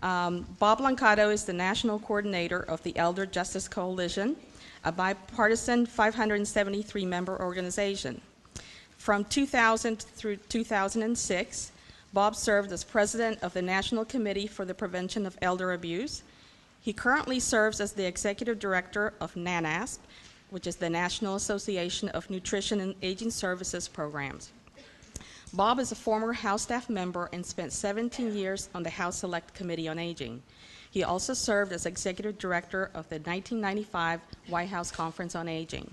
Bob Blancato is the national coordinator of the Elder Justice Coalition, a bipartisan 573-member organization. From 2000 through 2006, Bob served as president of the National Committee for the Prevention of Elder Abuse. He currently serves as the executive director of NANASP, which is the National Association of Nutrition and Aging Services Programs. Bob is a former House staff member and spent 17 years on the House Select Committee on Aging. He also served as executive director of the 1995 White House Conference on Aging.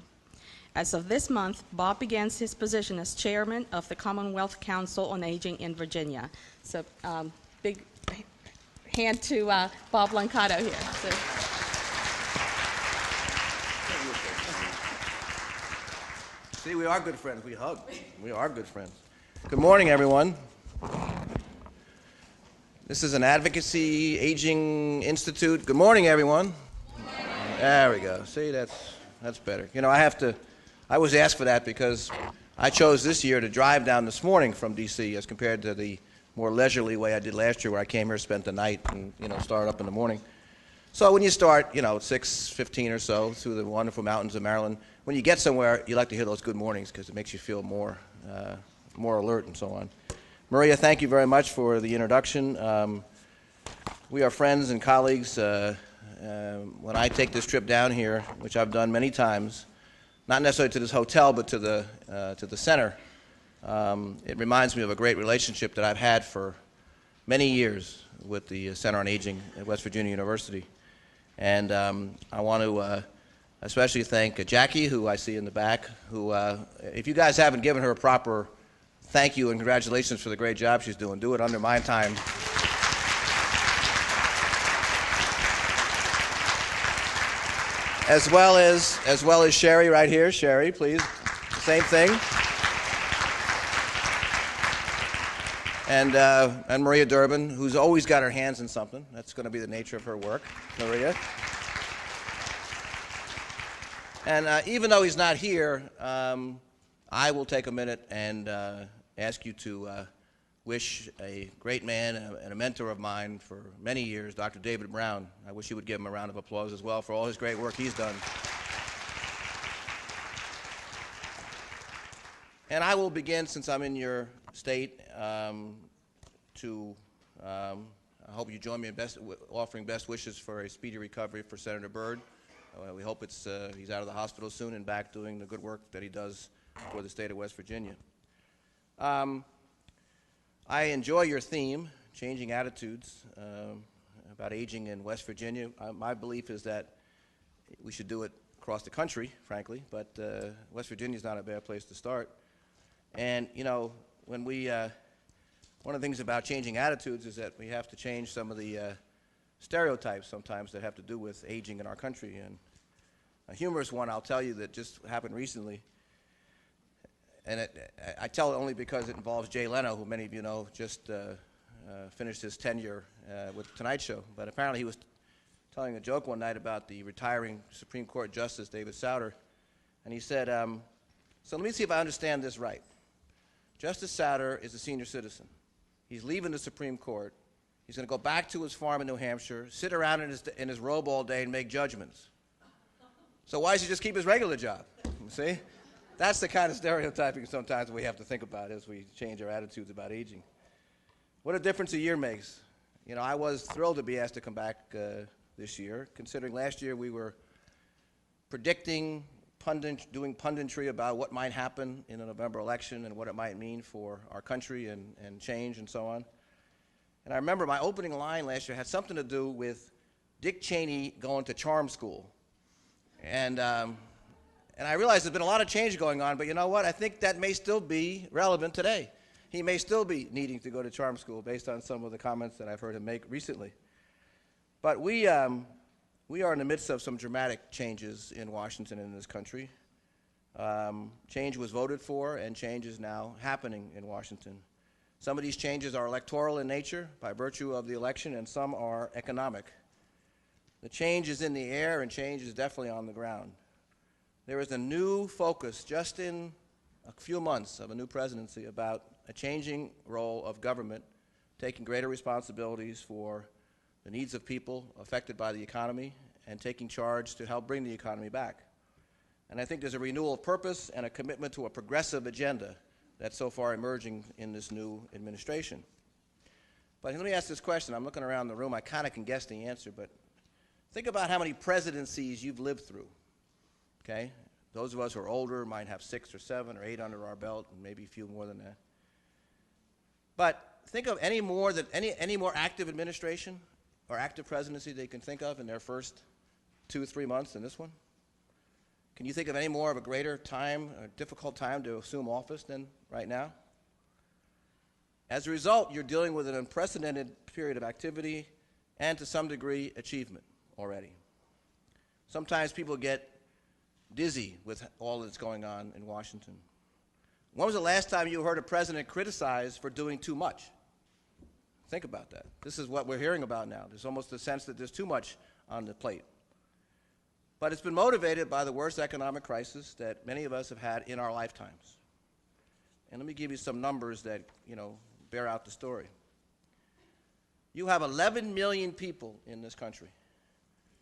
As of this month, Bob begins his position as chairman of the Commonwealth Council on Aging in Virginia. So, big hand to Bob Blancato here. So. See, we are good friends. We hug. We are good friends. Good morning, everyone. This is an Advocacy Aging Institute. Good morning, everyone. There we go. See, that's better. You know, I was asked for that because I chose this year to drive down this morning from D.C. as compared to the more leisurely way I did last year, where I came here, spent the night, and started up in the morning. So when you start, at 6:15 or so through the wonderful mountains of Maryland, when you get somewhere, you like to hear those good mornings because it makes you feel more alert and so on. Maria, thank you very much for the introduction. We are friends and colleagues. When I take this trip down here, which I've done many times, not necessarily to this hotel, but to the center, it reminds me of a great relationship that I've had for many years with the Center on Aging at West Virginia University. And I want to especially thank Jackie, who I see in the back, who, if you guys haven't given her a proper thank you and congratulations for the great job she's doing, do it under my time. As well as Sherry right here. Sherry, please. Same thing. And Maria Durbin, who's always got her hands in something. That's going to be the nature of her work. Maria. And even though he's not here, I will take a minute and ask you to wish a great man and a mentor of mine for many years, Dr. David Brown. I wish you would give him a round of applause as well for all his great work he's done. And I will begin, since I'm in your state, I hope you join me in offering best wishes for a speedy recovery for Senator Byrd. We hope he's out of the hospital soon and back doing the good work that he does for the state of West Virginia. I enjoy your theme, changing attitudes about aging in West Virginia. My belief is that we should do it across the country, frankly, but West Virginia is not a bad place to start. And, when one of the things about changing attitudes is that we have to change some of the stereotypes sometimes that have to do with aging in our country. And a humorous one I'll tell you that just happened recently. And I tell it only because it involves Jay Leno, who many of you know just finished his tenure with The Tonight Show. But apparently he was telling a joke one night about the retiring Supreme Court Justice David Souter. And he said, so let me see if I understand this right. Justice Souter is a senior citizen. He's leaving the Supreme Court. He's going to go back to his farm in New Hampshire, sit around in his robe all day and make judgments. So why does he just keep his regular job? See? That's the kind of stereotyping sometimes we have to think about as we change our attitudes about aging. What a difference a year makes. I was thrilled to be asked to come back this year, considering last year we were predicting, doing punditry about what might happen in the November election and what it might mean for our country and change and so on. And I remember my opening line last year had something to do with Dick Cheney going to charm school. And I realize there's been a lot of change going on, but you know what? I think that may still be relevant today. He may still be needing to go to charm school based on some of the comments that I've heard him make recently. But we are in the midst of some dramatic changes in Washington and in this country. Change was voted for, and change is now happening in Washington. Some of these changes are electoral in nature by virtue of the election, and some are economic. The change is in the air, and change is definitely on the ground. There is a new focus just in a few months of a new presidency about a changing role of government, taking greater responsibilities for the needs of people affected by the economy, and taking charge to help bring the economy back. And I think there's a renewal of purpose and a commitment to a progressive agenda that's so far emerging in this new administration. But let me ask this question. I'm looking around the room. I kind of can guess the answer, but think about how many presidencies you've lived through, okay? Those of us who are older might have 6 or 7 or 8 under our belt, and maybe a few more than that. But think of any more active administration or active presidency they can think of in their first 2 or 3 months than this one? Can you think of any more of a greater time, a difficult time to assume office than right now? As a result, you're dealing with an unprecedented period of activity and, to some degree, achievement already. Sometimes people get dizzy with all that's going on in Washington. When was the last time you heard a president criticized for doing too much? Think about that. This is what we're hearing about now. There's almost a sense that there's too much on the plate. But it's been motivated by the worst economic crisis that many of us have had in our lifetimes. And let me give you some numbers that, bear out the story. You have 11 million people in this country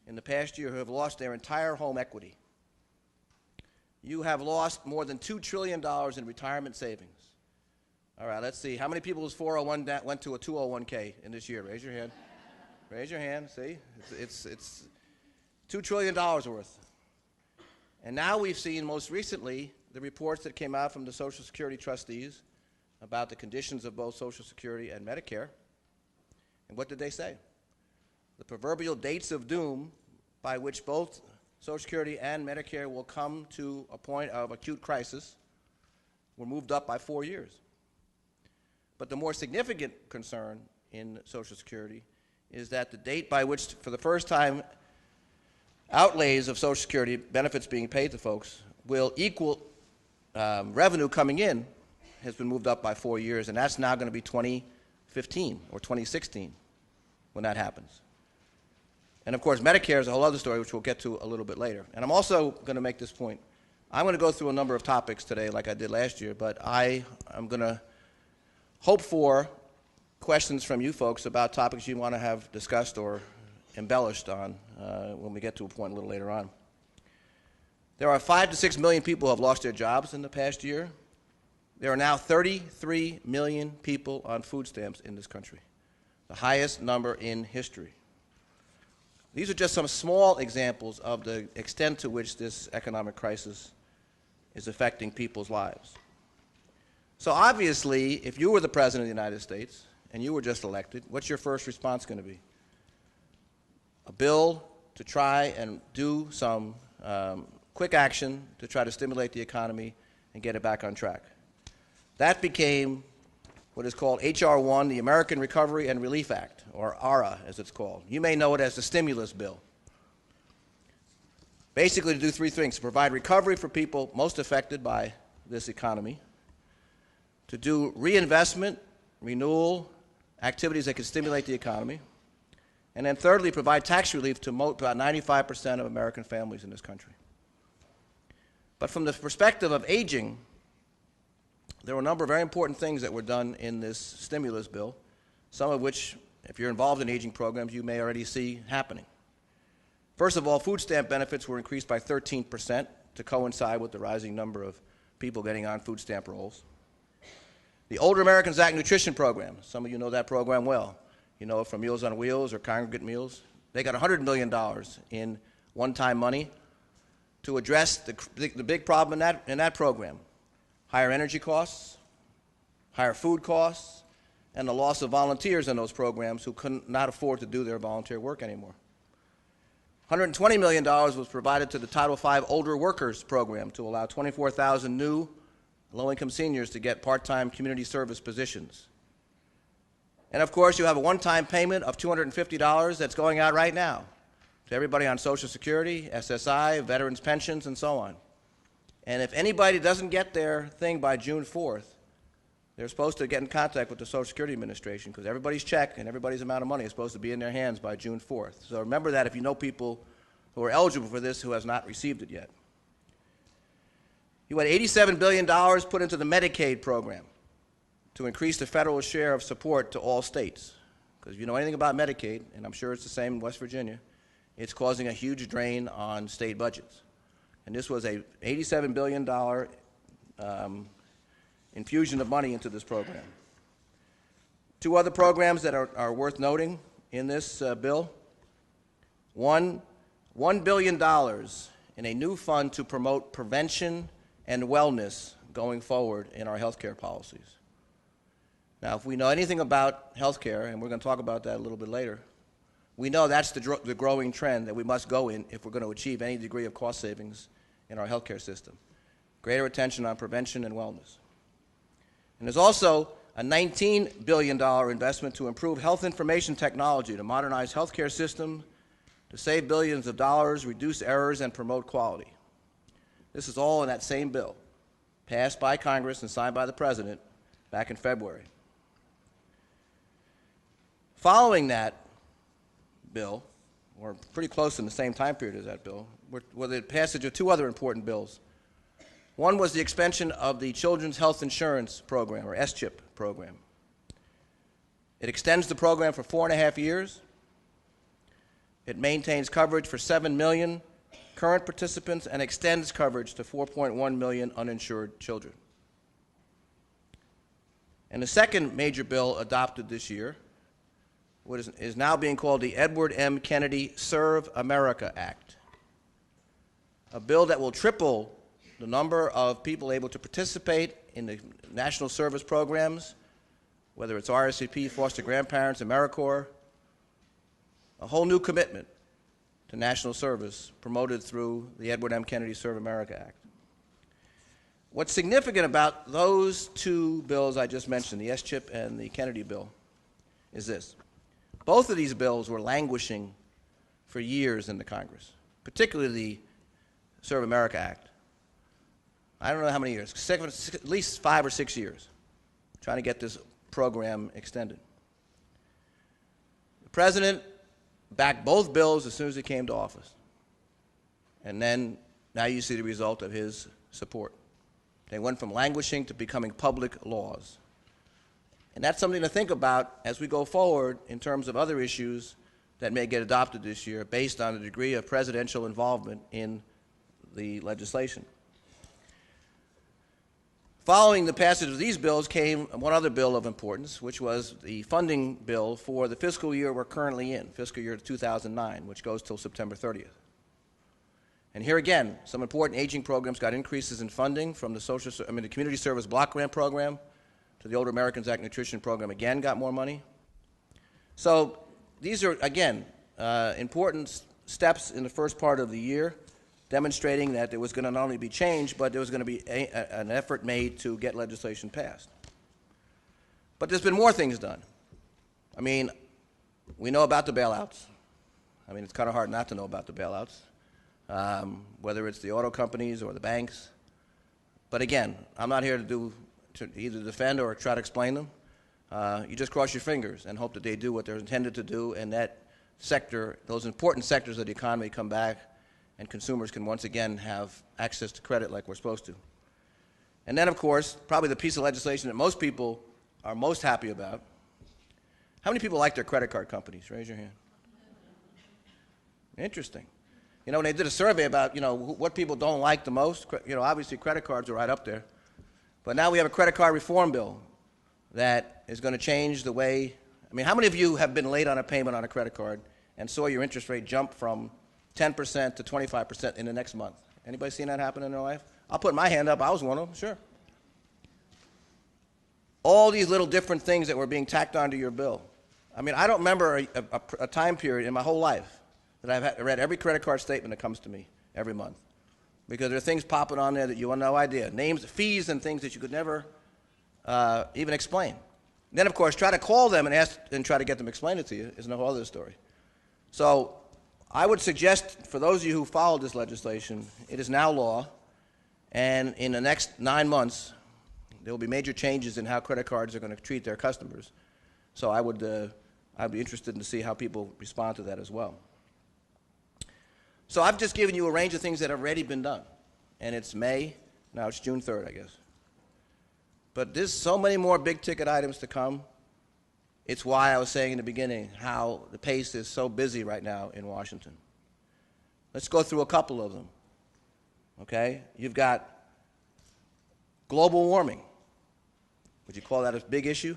in the past year who have lost their entire home equity. You have lost more than $2 trillion in retirement savings. All right, let's see. How many people's 401 went to a 201k in this year? Raise your hand. Raise your hand. See? It's $2 trillion worth. And now we've seen most recently the reports that came out from the Social Security trustees about the conditions of both Social Security and Medicare. And what did they say? The proverbial dates of doom by which both Social Security and Medicare will come to a point of acute crisis were moved up by 4 years. But the more significant concern in Social Security is that the date by which, for the first time, outlays of Social Security benefits being paid to folks will equal revenue coming in has been moved up by 4 years, and that's now going to be 2015 or 2016 when that happens. And of course, Medicare is a whole other story, which we'll get to a little bit later. And I'm also going to make this point. I'm going to go through a number of topics today like I did last year, but I am going to hope for questions from you folks about topics you want to have discussed or embellished on when we get to a point a little later on. There are 5 to 6 million people who have lost their jobs in the past year. There are now 33 million people on food stamps in this country, the highest number in history. These are just some small examples of the extent to which this economic crisis is affecting people's lives. So obviously, if you were the President of the United States and you were just elected, what's your first response going to be? A bill to try and do some quick action to try to stimulate the economy and get it back on track. That became what is called H.R. 1, the American Recovery and Relief Act, or ARA as it's called. You may know it as the stimulus bill. Basically to do 3 things: to provide recovery for people most affected by this economy, to do reinvestment, renewal, activities that can stimulate the economy, and then thirdly, provide tax relief to about 95% of American families in this country. But from the perspective of aging, there were a number of very important things that were done in this stimulus bill, some of which, if you're involved in aging programs, you may already see happening. First of all, food stamp benefits were increased by 13% to coincide with the rising number of people getting on food stamp rolls. The Older Americans Act nutrition program, some of you know that program well. You know it from Meals on Wheels or Congregate Meals. They got $100 million in one-time money to address the big problem in that program: higher energy costs, higher food costs, and the loss of volunteers in those programs who could not afford to do their volunteer work anymore. $120 million was provided to the Title V Older Workers Program to allow 24,000 new low-income seniors to get part-time community service positions. And of course, you have a one-time payment of $250 that's going out right now to everybody on Social Security, SSI, veterans' pensions, and so on. And if anybody doesn't get their thing by June 4th, they're supposed to get in contact with the Social Security Administration, because everybody's check and everybody's amount of money is supposed to be in their hands by June 4th. So remember that if you know people who are eligible for this who has not received it yet. You had $87 billion put into the Medicaid program to increase the federal share of support to all states, Because if you know anything about Medicaid, and I'm sure it's the same in West Virginia, it's causing a huge drain on state budgets. And this was a $87 billion infusion of money into this program. Two other programs that are worth noting in this bill. One, $1 billion in a new fund to promote prevention and wellness going forward in our health care policies. Now, if we know anything about health care, and we're going to talk about that a little bit later, we know that's the growing trend that we must go in if we're going to achieve any degree of cost savings in our health care system. Greater attention on prevention and wellness. And there's also a $19 billion investment to improve health information technology to modernize healthcare systems, to save billions of dollars, reduce errors, and promote quality. This is all in that same bill, passed by Congress and signed by the President back in February. Following that bill, or pretty close in the same time period as that bill, were the passage of two other important bills. One was the expansion of the Children's Health Insurance Program, or SCHIP program. It extends the program for 4.5 years. It maintains coverage for 7 million current participants and extends coverage to 4.1 million uninsured children. And the second major bill adopted this year, what is now being called the Edward M. Kennedy Serve America Act, a bill that will triple the number of people able to participate in the national service programs, whether it's RSVP, foster grandparents, AmeriCorps, a whole new commitment to national service promoted through the Edward M. Kennedy Serve America Act. What's significant about those two bills I just mentioned, the SCHIP and the Kennedy bill, is this. Both of these bills were languishing for years in the Congress, particularly the Serve America Act. I don't know how many years, at least 5 or 6 years, trying to get this program extended. The President backed both bills as soon as he came to office. And then, now you see the result of his support. They went from languishing to becoming public laws. And that's something to think about as we go forward in terms of other issues that may get adopted this year based on the degree of presidential involvement in the legislation. Following the passage of these bills came one other bill of importance, which was the funding bill for the fiscal year we're currently in, fiscal year 2009, which goes till September 30th. And here again, some important aging programs got increases in funding from the Community Service Block Grant Program to the Older Americans Act Nutrition Program, again got more money. So these are, again, important steps in the first part of the year, demonstrating that there was going to not only be change, but there was going to be an effort made to get legislation passed. But there's been more things done. I mean, we know about the bailouts. I mean, it's kind of hard not to know about the bailouts, whether it's the auto companies or the banks. But again, I'm not here to either defend or try to explain them. You just cross your fingers and hope that they do what they're intended to do, and that sector, those important sectors of the economy come back, and consumers can once again have access to credit like we're supposed to. And then, of course, probably the piece of legislation that most people are most happy about. How many people like their credit card companies? Raise your hand. Interesting. You know, when they did a survey about, what people don't like the most, obviously credit cards are right up there. But now we have a credit card reform bill that is going to change the way, how many of you have been late on a payment on a credit card and saw your interest rate jump from 10% to 25% in the next month? Anybody seen that happen in their life? I'll put my hand up. I was one of them, sure. All these little different things that were being tacked onto your bill. I don't remember a time period in my whole life that I've read every credit card statement that comes to me every month, because there are things popping on there that you have no idea. Names, fees, and things that you could never even explain. Then, of course, try to call them and ask and try to get them to explain it to you is a whole other story. So I would suggest, for those of you who followed this legislation, it is now law, and in the next 9 months, there will be major changes in how credit cards are going to treat their customers. So I'd be interested to see how people respond to that as well. So I've just given you a range of things that have already been done, and it's May, now it's June 3rd, I guess. But there's so many more big-ticket items to come, It's why I was saying in the beginning how the pace is so busy right now in Washington. Let's go through a couple of them, okay? You've got global warming. Would you call that a big issue?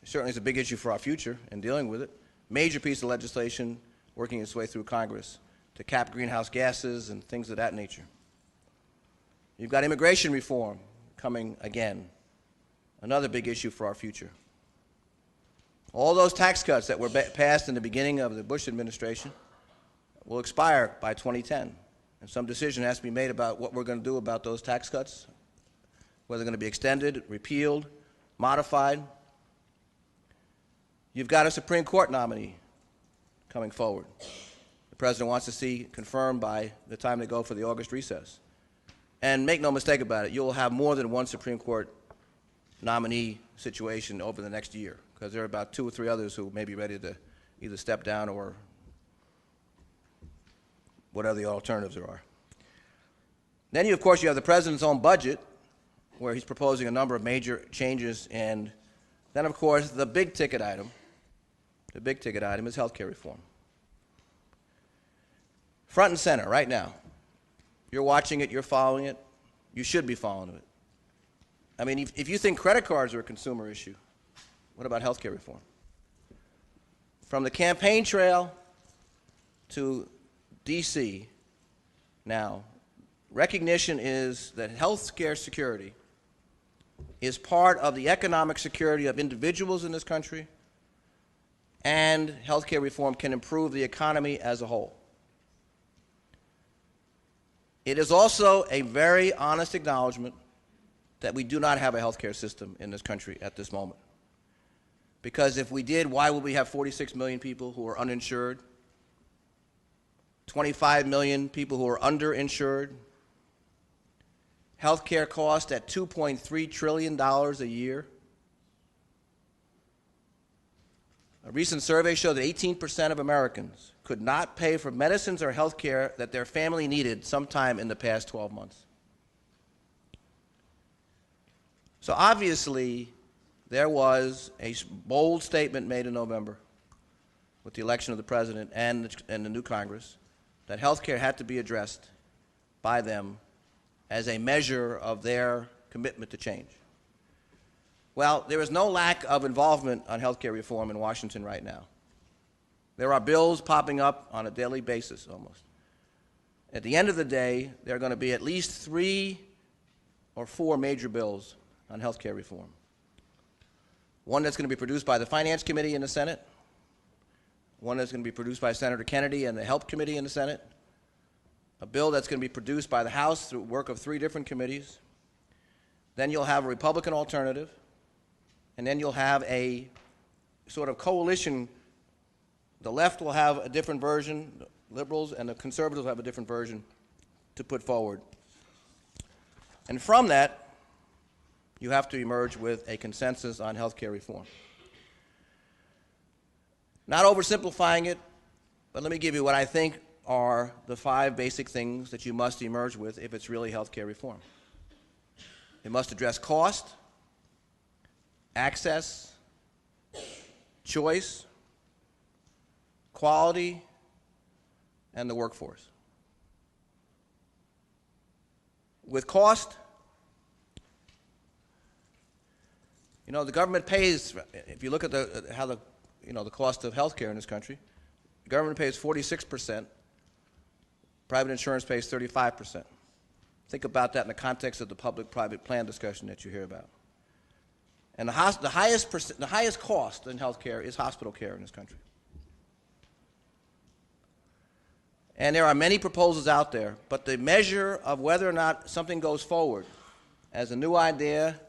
Certainly it's a big issue for our future and dealing with it. Major piece of legislation working its way through Congress to cap greenhouse gases and things of that nature. You've got immigration reform coming again, another big issue for our future. All those tax cuts that were passed in the beginning of the Bush administration will expire by 2010. And some decision has to be made about what we're going to do about those tax cuts, whether they're going to be extended, repealed, modified. You've got a Supreme Court nominee coming forward. The President wants to see confirmed by the time they go for the August recess. And make no mistake about it, you'll have more than one Supreme Court nominee situation over the next year, because there are about 2 or 3 others who may be ready to either step down or whatever the alternatives there are. Then, of course, you have the President's own budget, where he's proposing a number of major changes. And then, of course, the big-ticket item is health care reform. Front and center right now. You're watching it, you're following it, you should be following it. I mean, if you think credit cards are a consumer issue, what about health care reform? From the campaign trail to D.C. now, recognition is that health care security is part of the economic security of individuals in this country, and health care reform can improve the economy as a whole. It is also a very honest acknowledgement that we do not have a health care system in this country at this moment. Because if we did, why would we have 46 million people who are uninsured, 25 million people who are underinsured, health care costs at $2.3 trillion a year? A recent survey showed that 18% of Americans could not pay for medicines or health care that their family needed sometime in the past 12 months. So obviously, there was a bold statement made in November with the election of the President and the new Congress that health care had to be addressed by them as a measure of their commitment to change. Well, there is no lack of involvement on health care reform in Washington right now. There are bills popping up on a daily basis almost. At the end of the day, there are going to be at least 3 or 4 major bills on health care reform. One that's going to be produced by the Finance Committee in the Senate, one that's going to be produced by Senator Kennedy and the Health Committee in the Senate, a bill that's going to be produced by the House through work of 3 different committees. Then you'll have a Republican alternative, and then you'll have a sort of coalition. The left will have a different version, the liberals and the conservatives will have a different version to put forward. And from that, you have to emerge with a consensus on health care reform. Not oversimplifying it, but let me give you what I think are the 5 basic things that you must emerge with if it's really health care reform. It must address cost, access, choice, quality, and the workforce. With cost, you know, the government pays, if you look at the cost of health care in this country, the government pays 46%, private insurance pays 35%. Think about that in the context of the public-private plan discussion that you hear about. And the highest cost in health care is hospital care in this country. And there are many proposals out there, but the measure of whether or not something goes forward as a new idea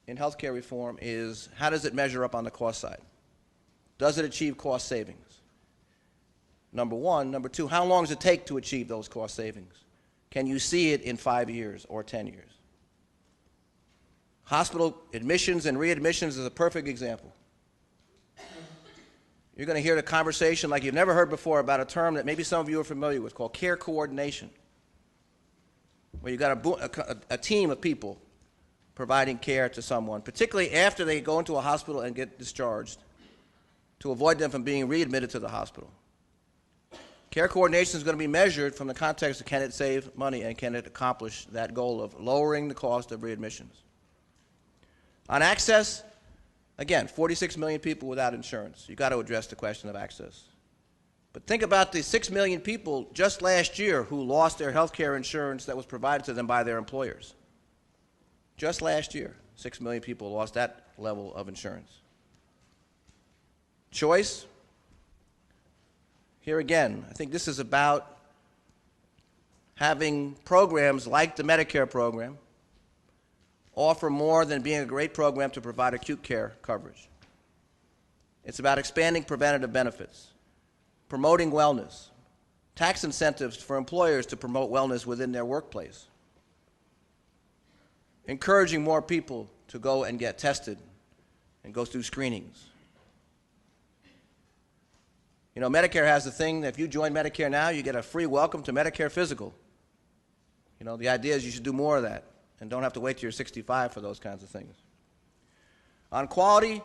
in health care reform is, how does it measure up on the cost side? Does it achieve cost savings? Number one. Number two, how long does it take to achieve those cost savings? Can you see it in 5 years or 10 years? Hospital admissions and readmissions is a perfect example. You're going to hear the conversation like you've never heard before about a term that maybe some of you are familiar with called care coordination, where you've got a team of people providing care to someone, particularly after they go into a hospital and get discharged, to avoid them from being readmitted to the hospital. Care coordination is going to be measured from the context of can it save money and can it accomplish that goal of lowering the cost of readmissions. On access, again, 46 million people without insurance. You've got to address the question of access. But think about the 6 million people just last year who lost their health care insurance that was provided to them by their employers. Just last year, 6 million people lost that level of insurance. Choice. Here again, I think this is about having programs like the Medicare program offer more than being a great program to provide acute care coverage. It's about expanding preventative benefits, promoting wellness, tax incentives for employers to promote wellness within their workplace, encouraging more people to go and get tested and go through screenings. You know, Medicare has the thing that if you join Medicare now, you get a free welcome to Medicare physical. You know, the idea is you should do more of that and don't have to wait till you're 65 for those kinds of things. On quality,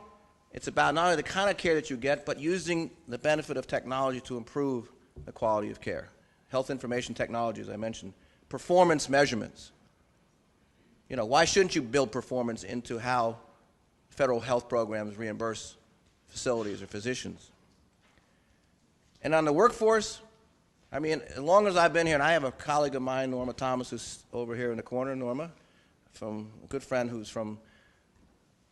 it's about not only the kind of care that you get, but using the benefit of technology to improve the quality of care. Health information technology, as I mentioned. Performance measurements. You know, why shouldn't you build performance into how federal health programs reimburse facilities or physicians? And on the workforce, I mean, as long as I've been here, and I have a colleague of mine, Norma Thomas, who's over here in the corner, Norma, from a good friend who's from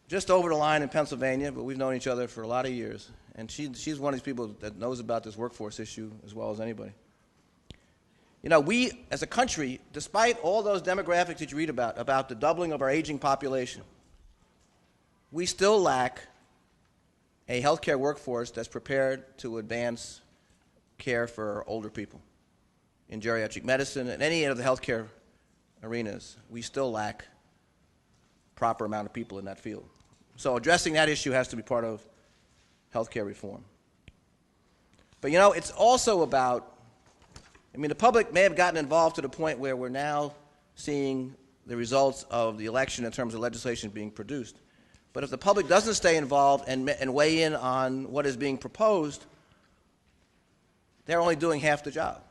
just over the line in Pennsylvania, but we've known each other for a lot of years. And she's one of these people that knows about this workforce issue as well as anybody. You know, we, as a country, despite all those demographics that you read about the doubling of our aging population, we still lack a healthcare workforce that's prepared to advance care for older people. In geriatric medicine and any of the healthcare arenas, we still lack proper amount of people in that field. So addressing that issue has to be part of healthcare reform. But you know, it's also about, I mean, the public may have gotten involved to the point where we're now seeing the results of the election in terms of legislation being produced. But if the public doesn't stay involved and weigh in on what is being proposed, they're only doing half the job.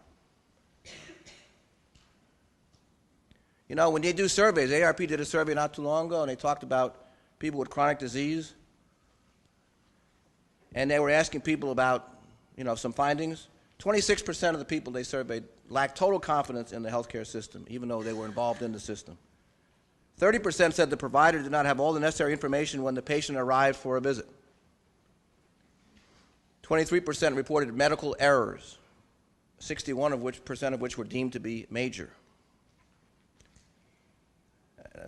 You know, when they do surveys, AARP did a survey not too long ago, and they talked about people with chronic disease. And they were asking people about, you know, some findings. 26% of the people they surveyed lacked total confidence in the healthcare system, even though they were involved in the system. 30% said the provider did not have all the necessary information when the patient arrived for a visit. 23% reported medical errors, 61% of which were deemed to be major.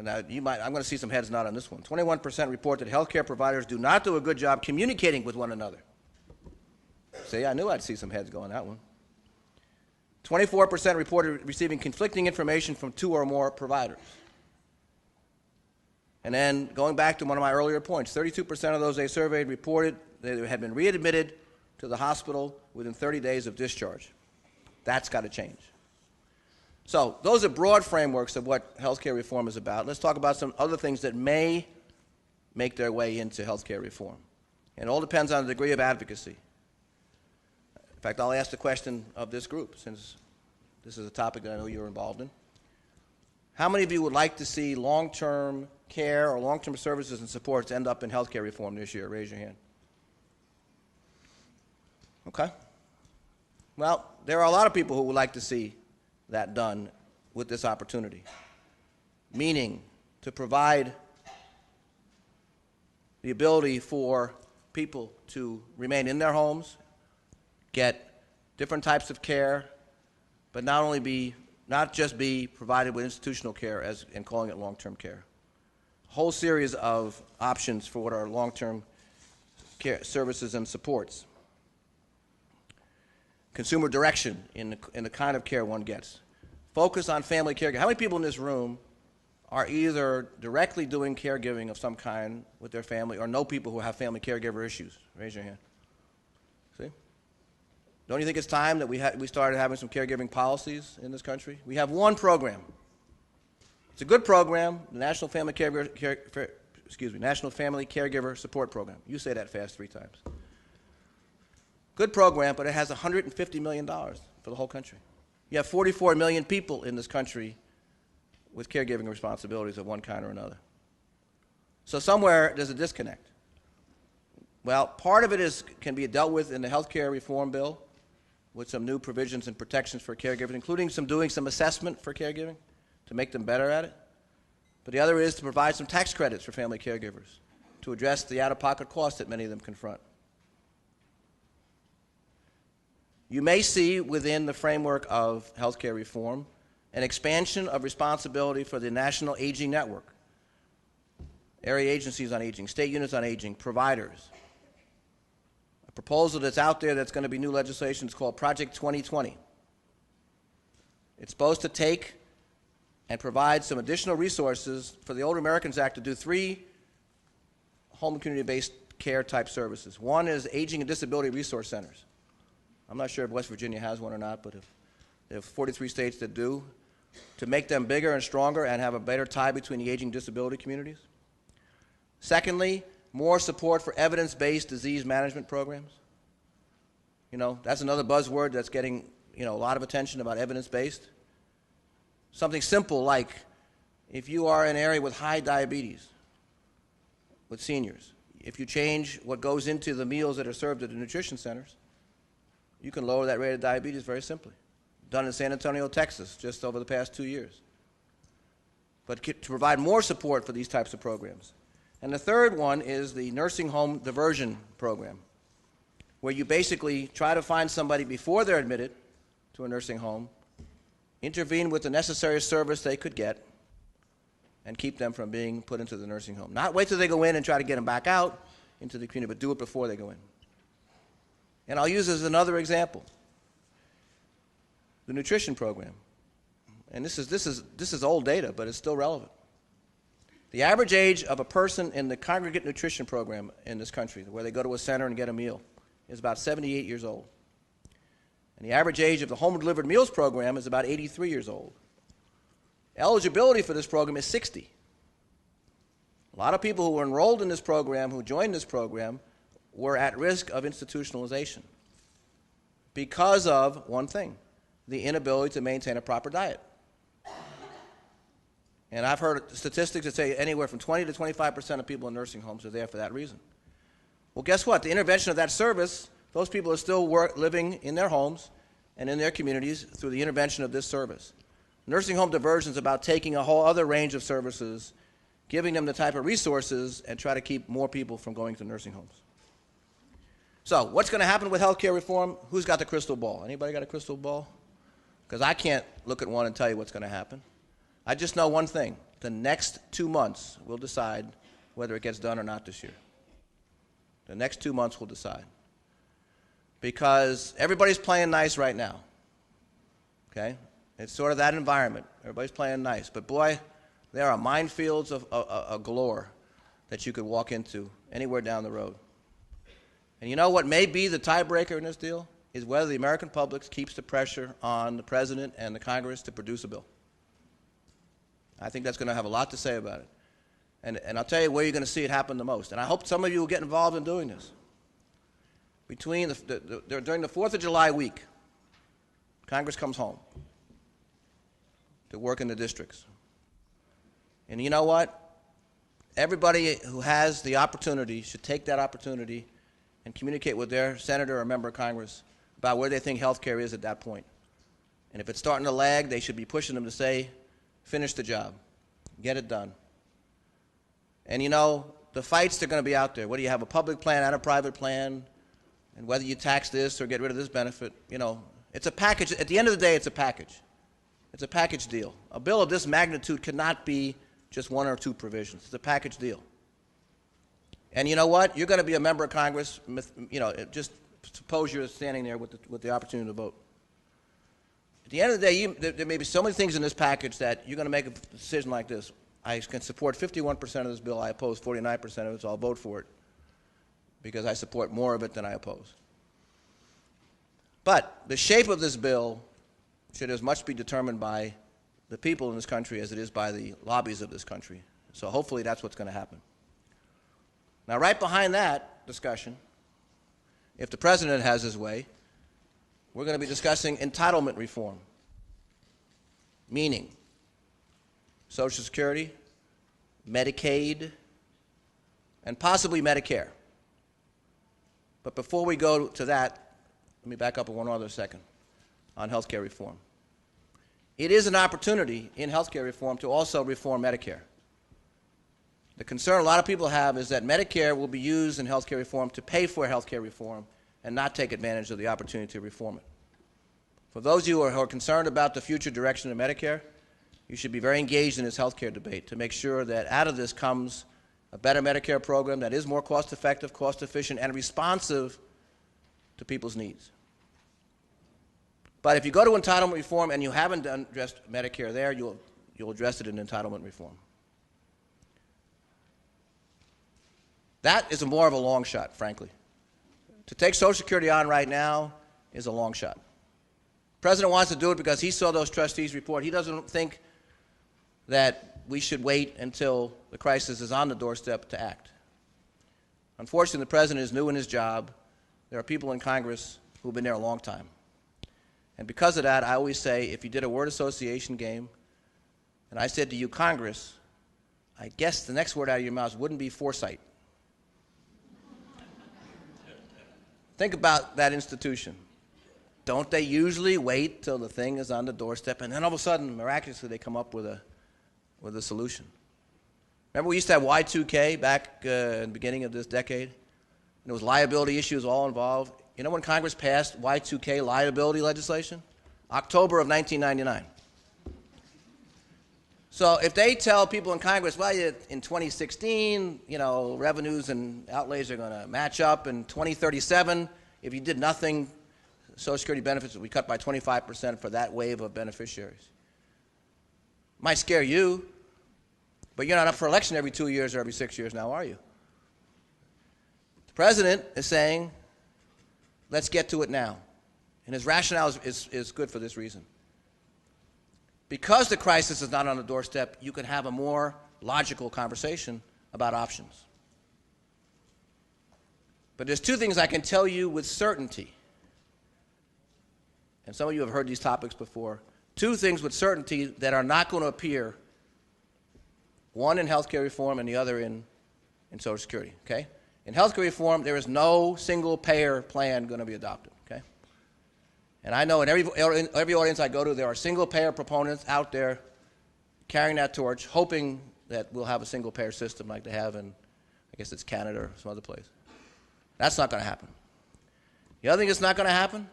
Now, I'm going to see some heads nod on this one. 21% report that healthcare providers do not do a good job communicating with one another. See, I knew I'd see some heads go on that one. 24% reported receiving conflicting information from 2 or more providers. And then, going back to one of my earlier points, 32% of those they surveyed reported they had been readmitted to the hospital within 30 days of discharge. That's got to change. So those are broad frameworks of what healthcare reform is about. Let's talk about some other things that may make their way into healthcare reform. And it all depends on the degree of advocacy. In fact, I'll ask the question of this group, since this is a topic that I know you're involved in. How many of you would like to see long-term care or long-term services and supports end up in healthcare reform this year? Raise your hand. Okay. Well, there are a lot of people who would like to see that done with this opportunity, meaning to provide the ability for people to remain in their homes, get different types of care, but not just be provided with institutional care and calling it long-term care. A whole series of options for what are long-term care services and supports. Consumer direction in the kind of care one gets. Focus on family caregiving. How many people in this room are either directly doing caregiving of some kind with their family or know people who have family caregiver issues? Raise your hand. See? Don't you think it's time that we started having some caregiving policies in this country? We have one program. It's a good program, the National Family Caregiver Support Program. You say that fast 3 times. Good program, but it has $150 million for the whole country. You have 44 million people in this country with caregiving responsibilities of one kind or another. So somewhere there's a disconnect. Well, part of it can be dealt with in the health care reform bill with some new provisions and protections for caregivers, including doing some assessment for caregiving to make them better at it. But the other is to provide some tax credits for family caregivers to address the out-of-pocket costs that many of them confront. You may see within the framework of health care reform an expansion of responsibility for the National Aging Network, area agencies on aging, state units on aging, providers. A proposal that's out there that's going to be new legislation is called Project 2020. It's supposed to take and provide some additional resources for the Older Americans Act to do 3 home and community-based care type services. One is Aging and Disability Resource Centers. I'm not sure if West Virginia has one or not, but there are 43 states that do, to make them bigger and stronger and have a better tie between the aging disability communities. Secondly, more support for evidence-based disease management programs. You know, that's another buzzword that's getting, a lot of attention about evidence-based. Something simple like if you are in an area with high diabetes, with seniors, if you change what goes into the meals that are served at the nutrition centers, you can lower that rate of diabetes very simply. Done in San Antonio, Texas, just over the past 2 years. But to provide more support for these types of programs. And the third one is the nursing home diversion program, where you basically try to find somebody before they're admitted to a nursing home, intervene with the necessary service they could get, and keep them from being put into the nursing home. Not wait till they go in and try to get them back out into the community, but do it before they go in. And I'll use as another example the nutrition program. And this is old data, but it's still relevant. The average age of a person in the congregate nutrition program in this country, where they go to a center and get a meal, is about 78 years old. And the average age of the home delivered meals program is about 83 years old. Eligibility for this program is 60. A lot of people who were enrolled in this program, who joined this program, were at risk of institutionalization because of one thing, the inability to maintain a proper diet. And I've heard statistics that say anywhere from 20 to 25% of people in nursing homes are there for that reason. Well, guess what? The intervention of that service, those people are still living in their homes and in their communities through the intervention of this service. Nursing home diversion is about taking a whole other range of services, giving them the type of resources, and try to keep more people from going to nursing homes. So what's going to happen with health care reform? Who's got the crystal ball? Anybody got a crystal ball? Because I can't look at one and tell you what's going to happen. I just know one thing. The next 2 months will decide whether it gets done or not this year. The next 2 months will decide. Because everybody's playing nice right now. Okay? It's sort of that environment. Everybody's playing nice. But boy, there are minefields of galore that you could walk into anywhere down the road. And you know what may be the tiebreaker in this deal is whether the American public keeps the pressure on the President and the Congress to produce a bill. I think that's going to have a lot to say about it. And I'll tell you where you're going to see it happen the most. And I hope some of you will get involved in doing this. During the 4th of July week, Congress comes home to work in the districts. And you know what? Everybody who has the opportunity should take that opportunity and communicate with their senator or member of Congress about where they think health care is at that point. And if it's starting to lag, they should be pushing them to say, finish the job, get it done. And the fights are going to be out there. Whether you have a public plan and a private plan, and whether you tax this or get rid of this benefit, it's a package. At the end of the day, it's a package. It's a package deal. A bill of this magnitude cannot be just 1 or 2 provisions. It's a package deal. And you know what? You're going to be a member of Congress. Just suppose you're standing there with the opportunity to vote. At the end of the day, there may be so many things in this package that you're going to make a decision like this. I can support 51% of this bill. I oppose 49% of it, so I'll vote for it because I support more of it than I oppose. But the shape of this bill should as much be determined by the people in this country as it is by the lobbies of this country. So hopefully that's what's going to happen. Now, right behind that discussion, if the president has his way, we're going to be discussing entitlement reform, meaning Social Security, Medicaid, and possibly Medicare. But before we go to that, let me back up one other second on health care reform. It is an opportunity in health care reform to also reform Medicare. The concern a lot of people have is that Medicare will be used in health care reform to pay for health care reform and not take advantage of the opportunity to reform it. For those of you who are concerned about the future direction of Medicare, you should be very engaged in this health care debate to make sure that out of this comes a better Medicare program that is more cost-effective, cost-efficient, and responsive to people's needs. But if you go to entitlement reform and you haven't addressed Medicare there, you'll address it in entitlement reform. That is more of a long shot, frankly. To take Social Security on right now is a long shot. The president wants to do it because he saw those trustees report. He doesn't think that we should wait until the crisis is on the doorstep to act. Unfortunately, the president is new in his job. There are people in Congress who have been there a long time. And because of that, I always say, if you did a word association game, and I said to you, Congress, I guess the next word out of your mouth wouldn't be foresight. Think about that institution. Don't they usually wait till the thing is on the doorstep, and then all of a sudden, miraculously, they come up with a solution? Remember we used to have Y2K back in the beginning of this decade? And there was liability issues all involved. You know when Congress passed Y2K liability legislation? October of 1999. So if they tell people in Congress, well, in 2016, revenues and outlays are going to match up. In 2037, if you did nothing, Social Security benefits will be cut by 25% for that wave of beneficiaries. Might scare you, but you're not up for election every 2 years or every 6 years now, are you? The president is saying, let's get to it now. And his rationale is good for this reason. Because the crisis is not on the doorstep, you can have a more logical conversation about options. But there's two things I can tell you with certainty. And some of you have heard these topics before. Two things with certainty that are not going to appear, one in health care reform and the other in Social Security, okay? In health care reform, there is no single-payer plan going to be adopted, okay? And I know in every audience I go to, there are single-payer proponents out there carrying that torch, hoping that we'll have a single-payer system like they have in, I guess it's Canada or some other place. That's not going to happen. The other thing that's not going to happen,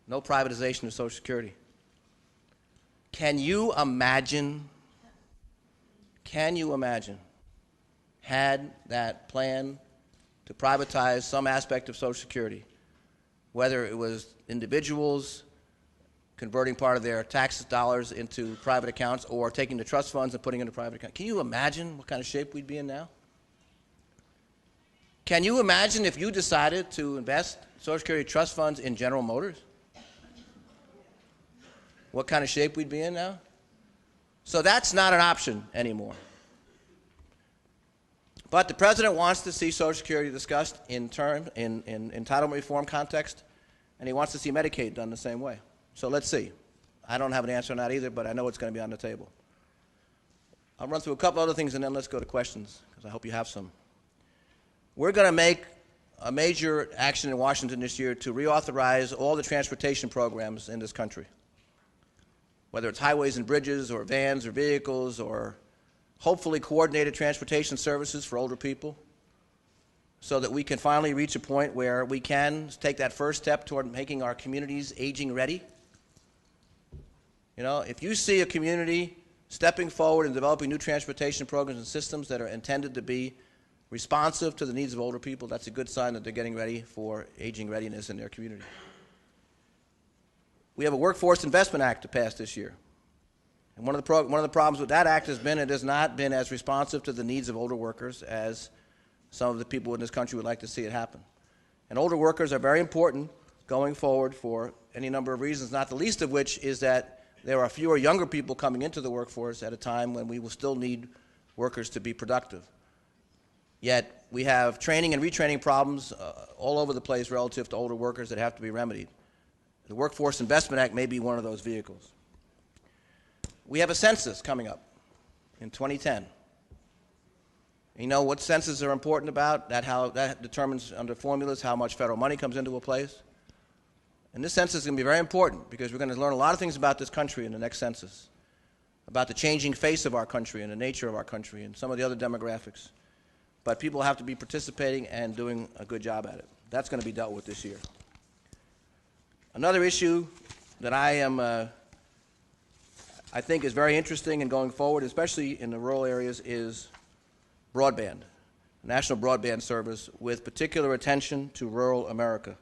no privatization of Social Security. Can you imagine, had that plan to privatize some aspect of Social Security, whether it was individuals converting part of their tax dollars into private accounts or taking the trust funds and putting into private accounts. Can you imagine what kind of shape we'd be in now? Can you imagine if you decided to invest Social Security trust funds in General Motors? What kind of shape we'd be in now? So that's not an option anymore. But the president wants to see Social Security discussed in entitlement reform context, and he wants to see Medicaid done the same way. So let's see. I don't have an answer on that either, but I know it's going to be on the table. I'll run through a couple other things, and then let's go to questions, because I hope you have some. We're going to make a major action in Washington this year to reauthorize all the transportation programs in this country, whether it's highways and bridges or vans or vehicles or hopefully coordinated transportation services for older people, so that we can finally reach a point where we can take that first step toward making our communities aging ready. If you see a community stepping forward and developing new transportation programs and systems that are intended to be responsive to the needs of older people, that's a good sign that they're getting ready for aging readiness in their community. We have a Workforce Investment Act to pass this year. And one of the problems with that act has been it has not been as responsive to the needs of older workers as some of the people in this country would like to see it happen. And older workers are very important going forward for any number of reasons, not the least of which is that there are fewer younger people coming into the workforce at a time when we will still need workers to be productive. Yet we have training and retraining problems all over the place relative to older workers that have to be remedied. The Workforce Investment Act may be one of those vehicles. We have a census coming up in 2010. You know what censuses are important about? That determines under formulas how much federal money comes into a place. And this census is going to be very important because we're going to learn a lot of things about this country in the next census, about the changing face of our country and the nature of our country and some of the other demographics. But people have to be participating and doing a good job at it. That's going to be dealt with this year. Another issue that I think is very interesting in going forward, especially in the rural areas, is broadband, national broadband service with particular attention to rural America,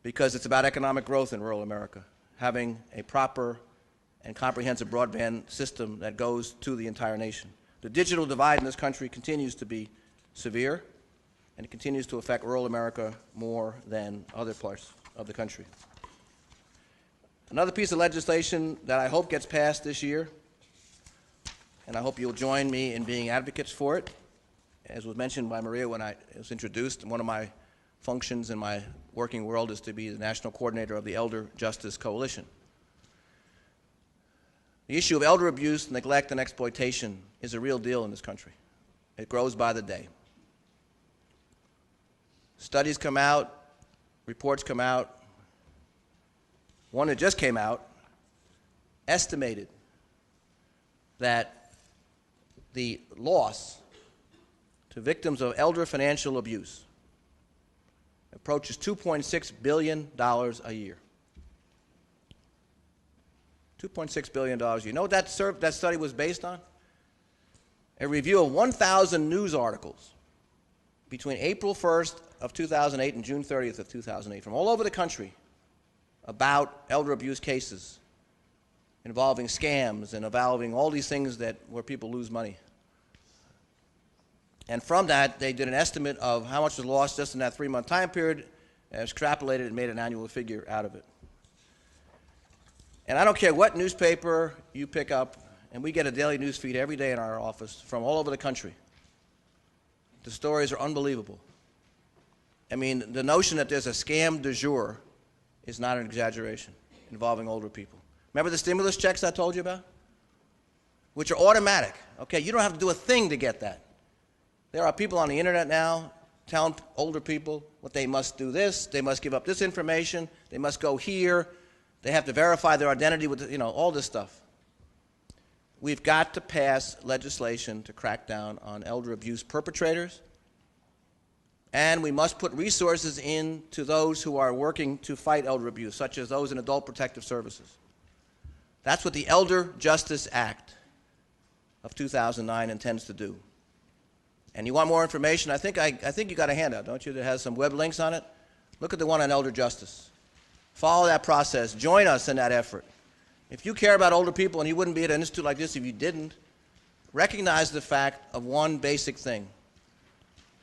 because it's about economic growth in rural America, having a proper and comprehensive broadband system that goes to the entire nation. The digital divide in this country continues to be severe, and it continues to affect rural America more than other parts of the country. Another piece of legislation that I hope gets passed this year, and I hope you'll join me in being advocates for it, as was mentioned by Maria when it was introduced, one of my functions in my working world is to be the national coordinator of the Elder Justice Coalition. The issue of elder abuse, neglect, and exploitation is a real deal in this country. It grows by the day. Studies come out, reports come out. One that just came out estimated that the loss to victims of elder financial abuse approaches $2.6 billion a year. $2.6 billion a year. You know what that study was based on? A review of 1,000 news articles between April 1st of 2008 and June 30th of 2008 from all over the country about elder abuse cases involving scams and involving all these things where people lose money. And from that, they did an estimate of how much was lost just in that 3-month time period, and extrapolated and made an annual figure out of it. And I don't care what newspaper you pick up, and we get a daily news feed every day in our office from all over the country. The stories are unbelievable. I mean, the notion that there's a scam du jour is not an exaggeration involving older people. Remember the stimulus checks I told you about? Which are automatic. Okay, you don't have to do a thing to get that. There are people on the internet now telling older people what they must do this, they must give up this information, they must go here, they have to verify their identity with, all this stuff. We've got to pass legislation to crack down on elder abuse perpetrators, and we must put resources into those who are working to fight elder abuse, such as those in adult protective services. That's what the Elder Justice Act of 2009 intends to do. And you want more information? I think you got a handout, don't you, that has some web links on it? Look at the one on elder justice. Follow that process. Join us in that effort. If you care about older people, and you wouldn't be at an institute like this if you didn't, recognize the fact of one basic thing.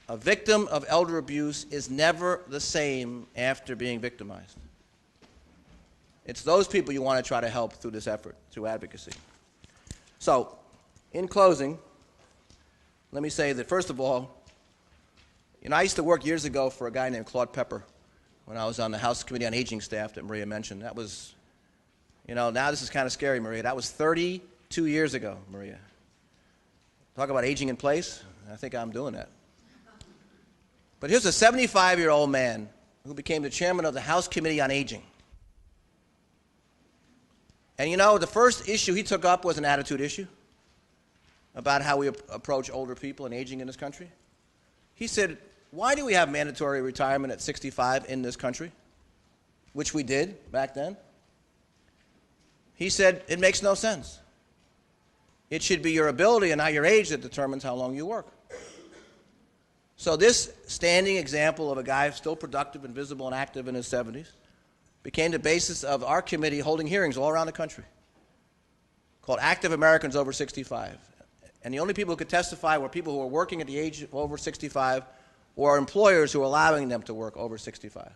A victim of elder abuse is never the same after being victimized. It's those people you want to try to help through this effort, through advocacy. So, in closing, let me say that, first of all, I used to work years ago for a guy named Claude Pepper when I was on the House Committee on Aging staff that Maria mentioned. That was, now this is kind of scary, Maria. That was 32 years ago, Maria. Talk about aging in place. I think I'm doing that. But here's a 75-year-old man who became the chairman of the House Committee on Aging. And the first issue he took up was an attitude issue about how we approach older people and aging in this country. He said, why do we have mandatory retirement at 65 in this country? Which we did back then. He said, it makes no sense. It should be your ability and not your age that determines how long you work. So this standing example of a guy still productive and visible and active in his 70s became the basis of our committee holding hearings all around the country called Active Americans Over 65. And the only people who could testify were people who were working at the age of over 65 or employers who were allowing them to work over 65.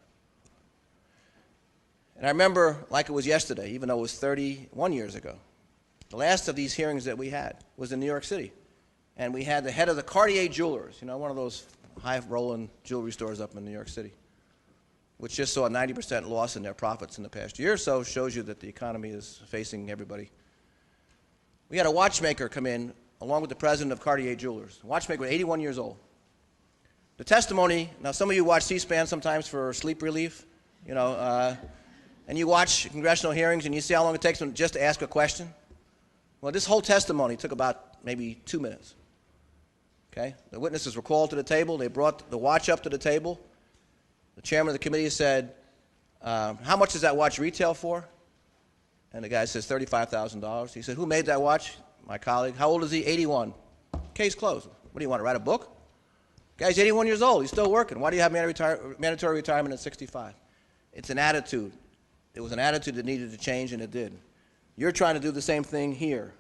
And I remember like it was yesterday, even though it was 31 years ago. The last of these hearings that we had was in New York City. And we had the head of the Cartier Jewelers, one of those high-rolling jewelry stores up in New York City, which just saw a 90% loss in their profits in the past year or so. Shows you that the economy is facing everybody. We had a watchmaker come in along with the president of Cartier Jewelers. A watchmaker was 81 years old. The testimony, now some of you watch C-SPAN sometimes for sleep relief, and you watch congressional hearings and you see how long it takes them just to ask a question. Well, this whole testimony took about maybe 2 minutes. Okay? The witnesses were called to the table. They brought the watch up to the table. The chairman of the committee said, how much does that watch retail for? And the guy says, $35,000. He said, who made that watch? My colleague. How old is he? 81. Case closed. What do you want, to write a book? The guy's 81 years old. He's still working. Why do you have mandatory retirement at 65? It's an attitude. It was an attitude that needed to change, and it did. You're trying to do the same thing here.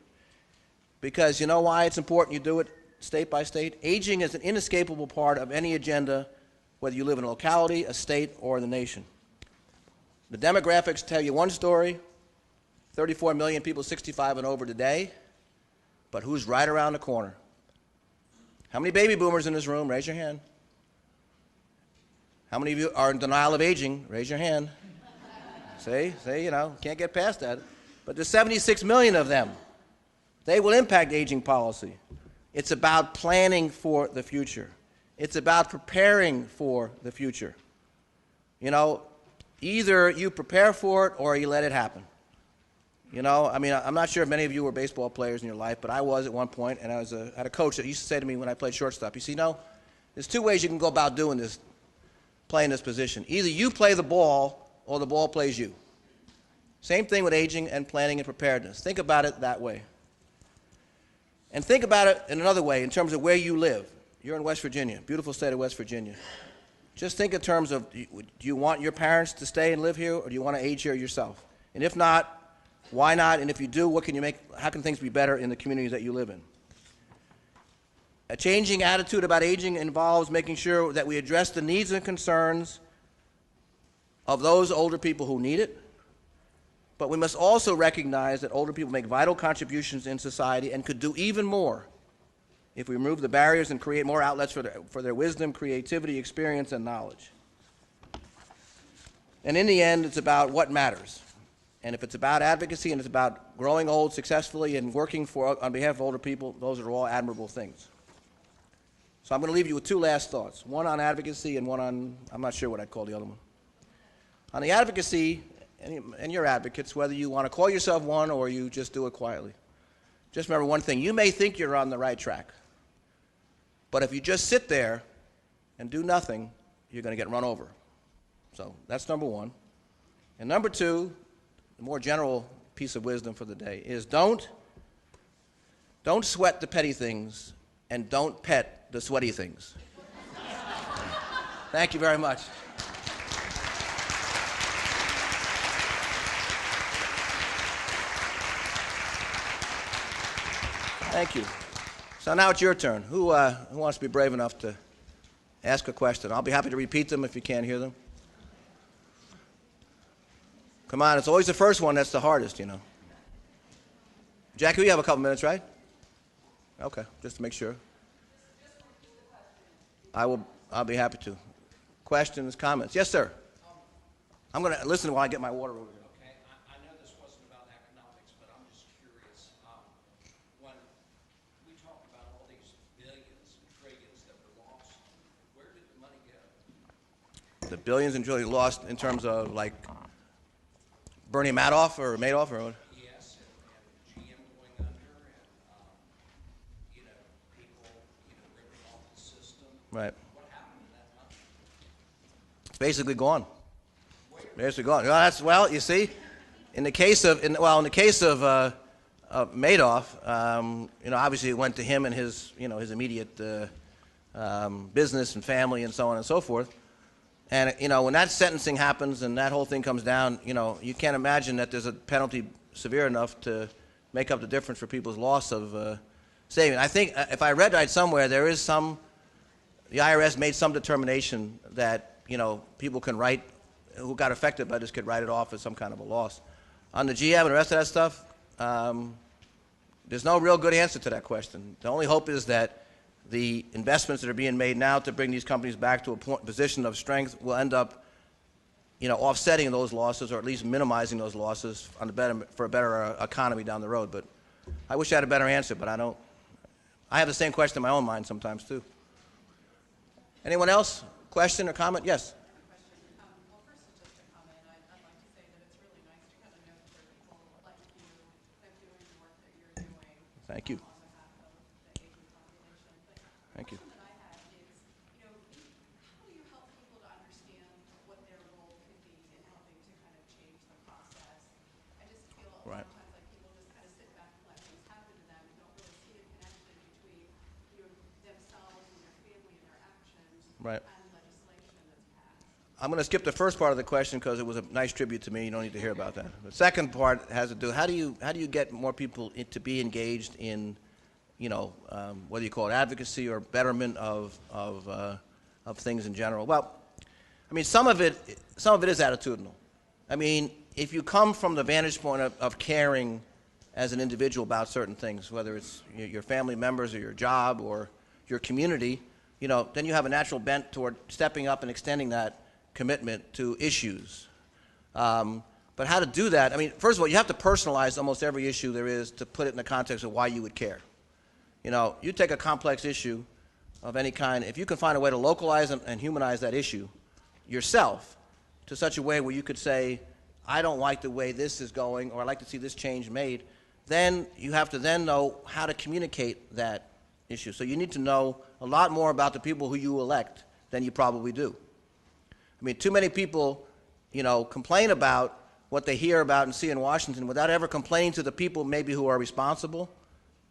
Because you know why it's important you do it state by state? Aging is an inescapable part of any agenda, whether you live in a locality, a state, or the nation. The demographics tell you one story, 34 million people 65 and over today, but who's right around the corner? How many baby boomers in this room? Raise your hand. How many of you are in denial of aging? Raise your hand. Say, can't get past that. But there's 76 million of them. They will impact aging policy. It's about planning for the future. It's about preparing for the future. Either you prepare for it or you let it happen. I'm not sure if many of you were baseball players in your life, but I was at one point, and I had a coach that used to say to me when I played shortstop, there's two ways you can go about doing this, playing this position. Either you play the ball or the ball plays you. Same thing with aging and planning and preparedness. Think about it that way. And think about it in another way in terms of where you live. You're in West Virginia, beautiful state of West Virginia. Just think in terms of, do you want your parents to stay and live here, or do you want to age here yourself? And if not, why not? And if you do, how can things be better in the communities that you live in? A changing attitude about aging involves making sure that we address the needs and concerns of those older people who need it, but we must also recognize that older people make vital contributions in society and could do even more if we remove the barriers and create more outlets for their wisdom, creativity, experience, and knowledge. And in the end, it's about what matters. And if it's about advocacy and it's about growing old successfully and working on behalf of older people, those are all admirable things. So I'm going to leave you with two last thoughts, one on advocacy and one on, I'm not sure what I'd call the other one. On the advocacy, and you're advocates, whether you want to call yourself one or you just do it quietly, just remember one thing. You may think you're on the right track, but if you just sit there and do nothing, you're going to get run over. So that's number one. And number two, the more general piece of wisdom for the day is don't sweat the petty things and don't pet the sweaty things. Thank you very much. Thank you. So now it's your turn. Who wants to be brave enough to ask a question? I'll be happy to repeat them if you can't hear them. Come on, it's always the first one that's the hardest, Jackie, you have a couple minutes, right? Okay, just to make sure. I'll be happy to. Questions, comments? Yes, sir. I'm going to listen while I get my water over here. Okay, I know this wasn't about economics, but I'm just curious. When we talk about all these billions and trillions that were lost, where did the money go? The billions and trillions lost in terms of, like, Bernie Madoff or what? Yes, and GM going under, and people ripping off the system. Right. What happened to that money? It's basically gone. Basically gone. Well, you see, in the case of Madoff, obviously it went to him and his immediate business and family and so on and so forth. And, when that sentencing happens and that whole thing comes down, you can't imagine that there's a penalty severe enough to make up the difference for people's loss of saving. I think, if I read right somewhere, the IRS made some determination that, people can write who got affected by this could write it off as some kind of a loss. On the GM and the rest of that stuff, there's no real good answer to that question. The only hope is that the investments that are being made now to bring these companies back to a position of strength will end up, offsetting those losses, or at least minimizing those losses for a better economy down the road. But I wish I had a better answer, but I don't. I have the same question in my own mind sometimes too. Anyone else? Question or comment? Yes. Well, first is just a comment. I'd like to say that it's really nice to kind of know that there are people like you that are doing the work that you're doing. Thank you. On behalf of the aging population. But Thank you. the question that I had is, how do you help people to understand what their role could be in helping to kind of change the process? I just feel a lot Right. of times like people just kind of sit back and let things happen to them and don't really see a connection between themselves and their family and their actions. Right. And legislation that's passed. I'm going to skip the first part of the question because it was a nice tribute to me. You don't need to hear about that. The second part has to do how do you get more people to be engaged in, whether you call it advocacy or betterment of things in general. Well, I mean, some of it is attitudinal. I mean, if you come from the vantage point of caring as an individual about certain things, whether it's your family members or your job or your community, then you have a natural bent toward stepping up and extending that commitment to issues. But how to do that, I mean, first of all, you have to personalize almost every issue there is to put it in the context of why you would care. You take a complex issue of any kind, if you can find a way to localize and humanize that issue yourself to such a way where you could say, I don't like the way this is going, or I'd like to see this change made, then you have to then know how to communicate that issue. So you need to know a lot more about the people who you elect than you probably do. I mean, too many people, complain about what they hear about and see in Washington without ever complaining to the people maybe who are responsible,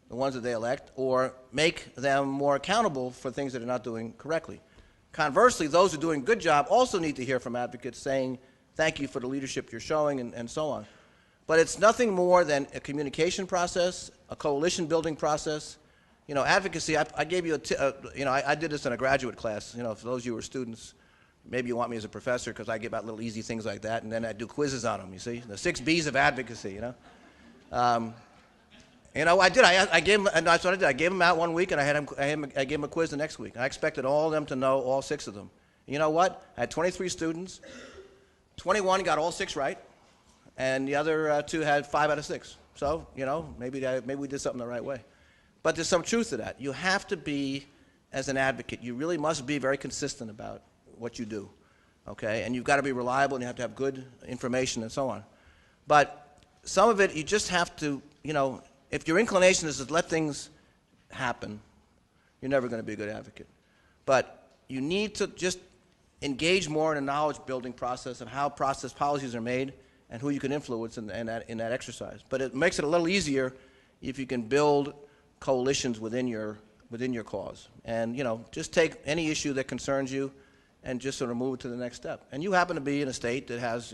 the ones that they elect, or make them more accountable for things that they're not doing correctly. Conversely, those who are doing a good job also need to hear from advocates saying, thank you for the leadership you're showing, and so on. But it's nothing more than a communication process, a coalition building process. Advocacy, I gave you I did this in a graduate class. For those of you who are students, maybe you want me as a professor because I give out little easy things like that, and then I do quizzes on them, you see? The 6 B's of advocacy, I did. I gave them, and that's what I did. I gave them out one week, and I gave them a quiz the next week. And I expected all of them to know all 6 of them. You know what? I had 23 students. 21 got all 6 right, and the other 2 had 5 out of 6. So, maybe we did something the right way. But there's some truth to that. You have to be, as an advocate, you really must be very consistent about what you do, okay? And you've got to be reliable, and you have to have good information and so on. But some of it, you just have to, if your inclination is to let things happen, you're never going to be a good advocate. But you need to just engage more in a knowledge-building process of how policies are made and who you can influence in that exercise. But it makes it a little easier if you can build coalitions within your cause. And, just take any issue that concerns you and just sort of move it to the next step. And you happen to be in a state that has,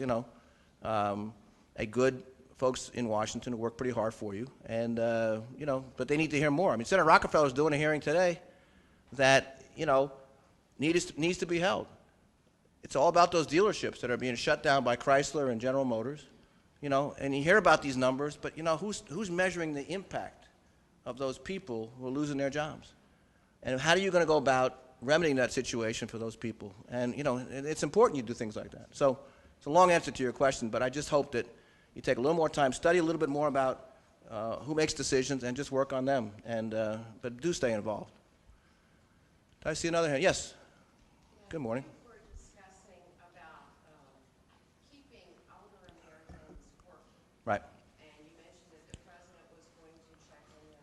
a good folks in Washington who work pretty hard for you. And, but they need to hear more. I mean, Senator Rockefeller is doing a hearing today that, needs to be held. It's all about those dealerships that are being shut down by Chrysler and General Motors, and you hear about these numbers, but, who's measuring the impact of those people who are losing their jobs? And how are you going to go about remedying that situation for those people? And, it's important you do things like that. So it's a long answer to your question, but I just hope that you take a little more time, study a little bit more about who makes decisions, and just work on them. And but do stay involved. Did I see another hand? Yes. Good morning. We're discussing about keeping older Americans working. Right. And you mentioned that the president was going to check in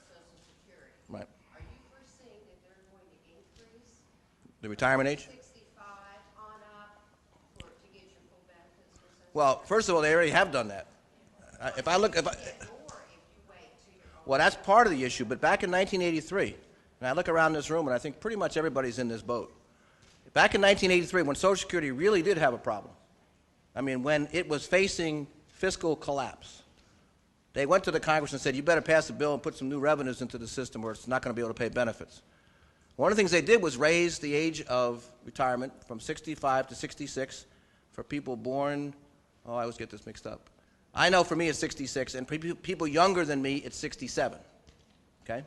Social Security. Right. Are you foreseeing that they're going to increase The retirement age? 65 on up to get your full benefits for Social Well, first of all, they already have done that. If I look, Security? Or if you wait till you're old. well, that's part of the issue. But back in 1983, and I look around this room, and I think pretty much everybody's in this boat. Back in 1983, when Social Security really did have a problem, I mean, when it was facing fiscal collapse, they went to the Congress and said, you better pass a bill and put some new revenues into the system or it's not going to be able to pay benefits. One of the things they did was raise the age of retirement from 65 to 66 for people born, oh, I always get this mixed up. I know for me it's 66, and people younger than me, it's 67. Okay?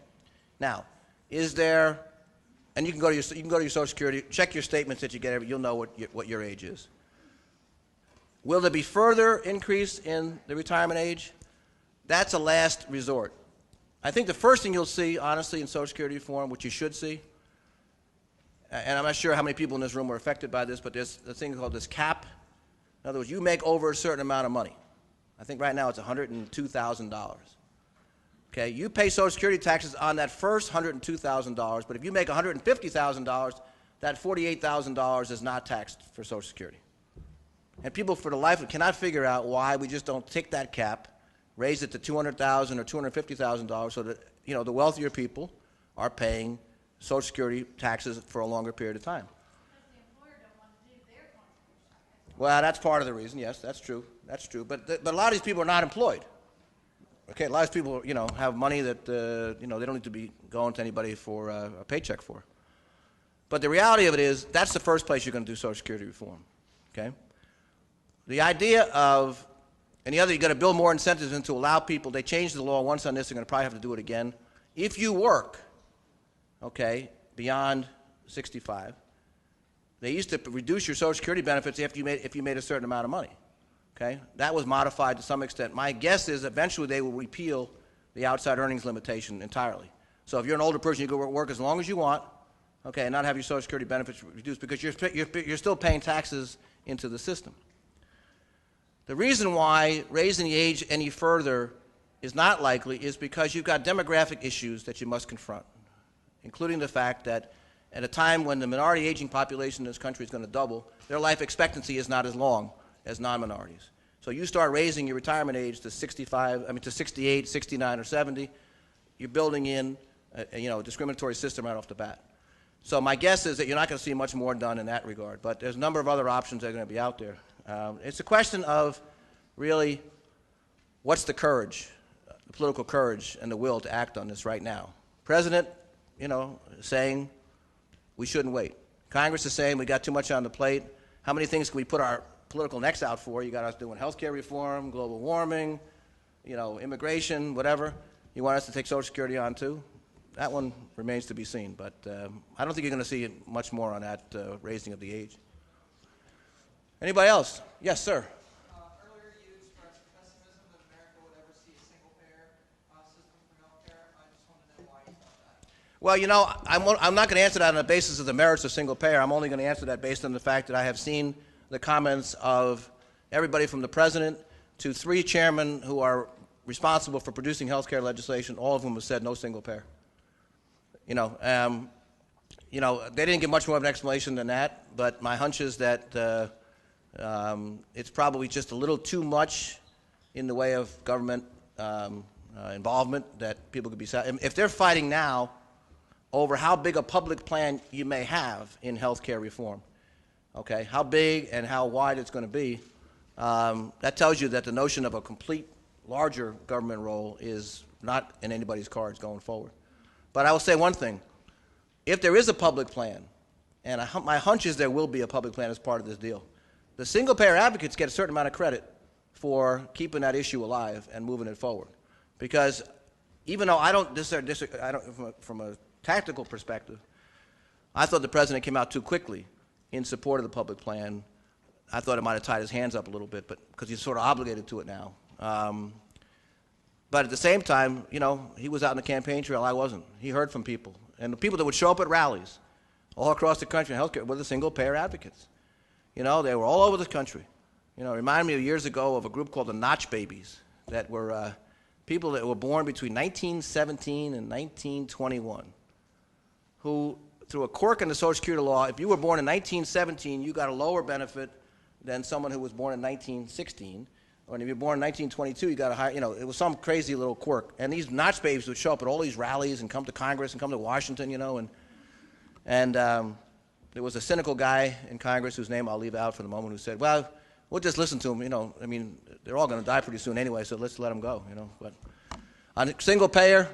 Now, is there, and you can go to your Social Security, check your statements that you get, you'll know what your age is. Will there be further increase in the retirement age? That's a last resort. I think the first thing you'll see, honestly, in Social Security reform, which you should see, and I'm not sure how many people in this room were affected by this, but there's a thing called this cap. In other words, you make over a certain amount of money. I think right now it's $102,000. Okay, you pay Social Security taxes on that first $102,000, but if you make $150,000, that $48,000 is not taxed for Social Security. And people, for the life of them, cannot figure out why we just don't take that cap, raise it to $200,000 or $250,000, so that the wealthier people are paying Social Security taxes for a longer period of time. Because the employer don't want to do their contribution. Well, that's part of the reason. Yes, that's true. That's true. But a lot of these people are not employed. Okay, a lot of these people, have money that they don't need to be going to anybody for a paycheck for. But the reality of it is, that's the first place you're going to do Social Security reform. Okay. The idea of, and the other, you've got to build more incentives in to allow people, they changed the law once on this, they're going to probably have to do it again. If you work, okay, beyond 65, they used to reduce your Social Security benefits if you made a certain amount of money. Okay? That was modified to some extent. My guess is eventually they will repeal the outside earnings limitation entirely. So if you're an older person, you go work as long as you want, okay, and not have your Social Security benefits reduced because you're still paying taxes into the system. The reason why raising the age any further is not likely is because you've got demographic issues that you must confront, including the fact that at a time when the minority aging population in this country is going to double, their life expectancy is not as long as non-minorities. So you start raising your retirement age to 68, 69, or 70, you're building in a discriminatory system right off the bat. So my guess is that you're not going to see much more done in that regard, but there's a number of other options that are going to be out there. It's a question of really what's the courage, the political courage and the will to act on this right now. President, saying we shouldn't wait. Congress is saying we got too much on the plate. How many things can we put our political necks out for? You got us doing health care reform, global warming, immigration, whatever. You want us to take Social Security on too? That one remains to be seen, but I don't think you're going to see much more on that raising of the age. Anybody else? Yes, sir. Earlier you expressed pessimism that America would ever see a single-payer system for health care. I just want to know why you thought that. Well, I'm not going to answer that on the basis of the merits of single payer. I'm only going to answer that based on the fact that I have seen the comments of everybody from the president to 3 chairmen who are responsible for producing health care legislation, all of whom have said no single payer. They didn't give much more of an explanation than that, but my hunch is that it's probably just a little too much in the way of government involvement that people could be sad. If they're fighting now over how big a public plan you may have in health care reform, okay, how big and how wide it's going to be, that tells you that the notion of a complete larger government role is not in anybody's cards going forward. But I will say one thing. If there is a public plan, and my hunch is there will be a public plan as part of this deal, the single-payer advocates get a certain amount of credit for keeping that issue alive and moving it forward. Because even though I don't from a tactical perspective, I thought the president came out too quickly in support of the public plan. I thought it might have tied his hands up a little bit, but because he's sort of obligated to it now. But at the same time, he was out in the campaign trail. I wasn't. He heard from people. And the people that would show up at rallies all across the country in healthcare were the single-payer advocates. They were all over the country. It reminded me of years ago of a group called the Notch Babies that were people that were born between 1917 and 1921 who, through a quirk in the Social Security law, if you were born in 1917, you got a lower benefit than someone who was born in 1916. Or if you're born in 1922, you got a higher, it was some crazy little quirk. And these Notch Babies would show up at all these rallies and come to Congress and come to Washington, and there was a cynical guy in Congress whose name I'll leave out for the moment who said, well, we'll just listen to them, they're all going to die pretty soon anyway, so let's let them go, But on a single payer,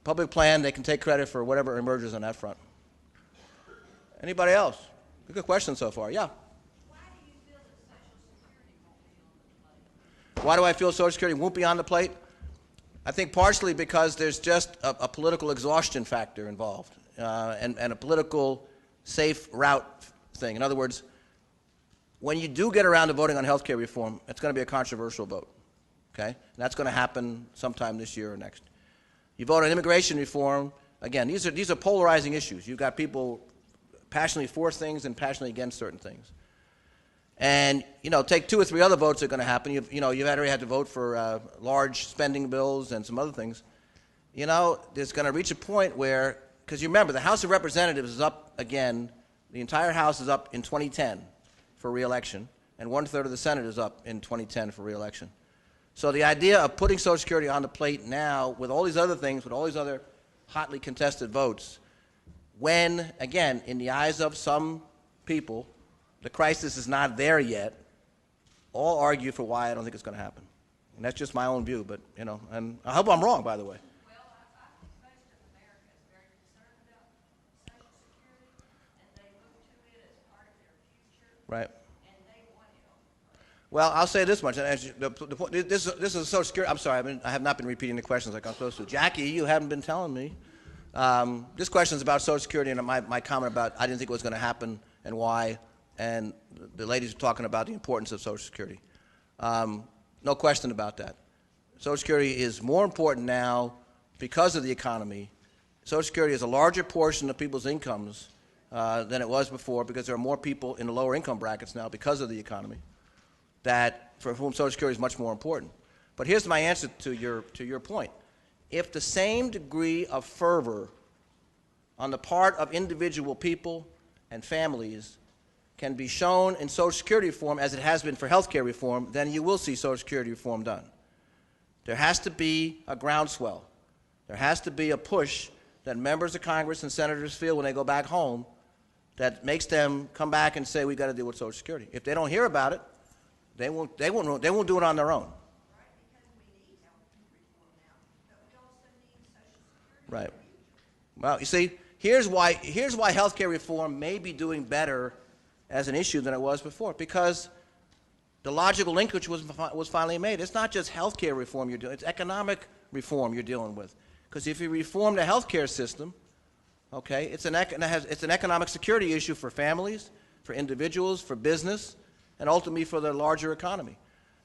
public plan, they can take credit for whatever emerges on that front. Anybody else? Good question so far. Yeah. Why do you Why do I feel Social Security won't be on the plate? I think partially because there's just a political exhaustion factor involved, and a political safe route thing. In other words, when you do get around to voting on health care reform, it's going to be a controversial vote, okay? And that's going to happen sometime this year or next. You vote on immigration reform, again, these are polarizing issues. You've got people passionately for things and passionately against certain things. And, take 2 or 3 other votes that are going to happen. You've already had to vote for large spending bills and some other things. There's going to reach a point where, because you remember, the House of Representatives is up again, the entire House is up in 2010 for re-election, and 1/3 of the Senate is up in 2010 for re-election. So the idea of putting Social Security on the plate now with all these other things, with all these other hotly contested votes, when, again, in the eyes of some people, the crisis is not there yet, all argue for why I don't think it's going to happen. And that's just my own view, but, and I hope I'm wrong, by the way. Well, I think most of America is very concerned about Social Security, and they look to it as part of their future. Right. And they want it on. Well, I'll say this much. This is a Social Security. I'm sorry, I have not been repeating the questions like I'm supposed to. Jackie, you haven't been telling me. This question is about Social Security, and my comment about I didn't think it was going to happen and why, and the ladies were talking about the importance of Social Security. No question about that. Social Security is more important now because of the economy. Social Security is a larger portion of people's incomes than it was before, because there are more people in the lower income brackets now because of the economy, for whom Social Security is much more important. But here's my answer to your point. If the same degree of fervor on the part of individual people and families can be shown in Social Security reform as it has been for health care reform, then you will see Social Security reform done. There has to be a groundswell. There has to be a push that members of Congress and senators feel when they go back home that makes them come back and say, we've got to deal with Social Security. If they don't hear about it, they won't do it on their own. Right. Well, you see, here's why health care reform may be doing better as an issue than it was before, because the logical linkage was finally made. It's not just health care reform you're doing, it's economic reform you're dealing with. Because if you reform the health care system, okay, it's an economic security issue for families, for individuals, for business, and ultimately for the larger economy.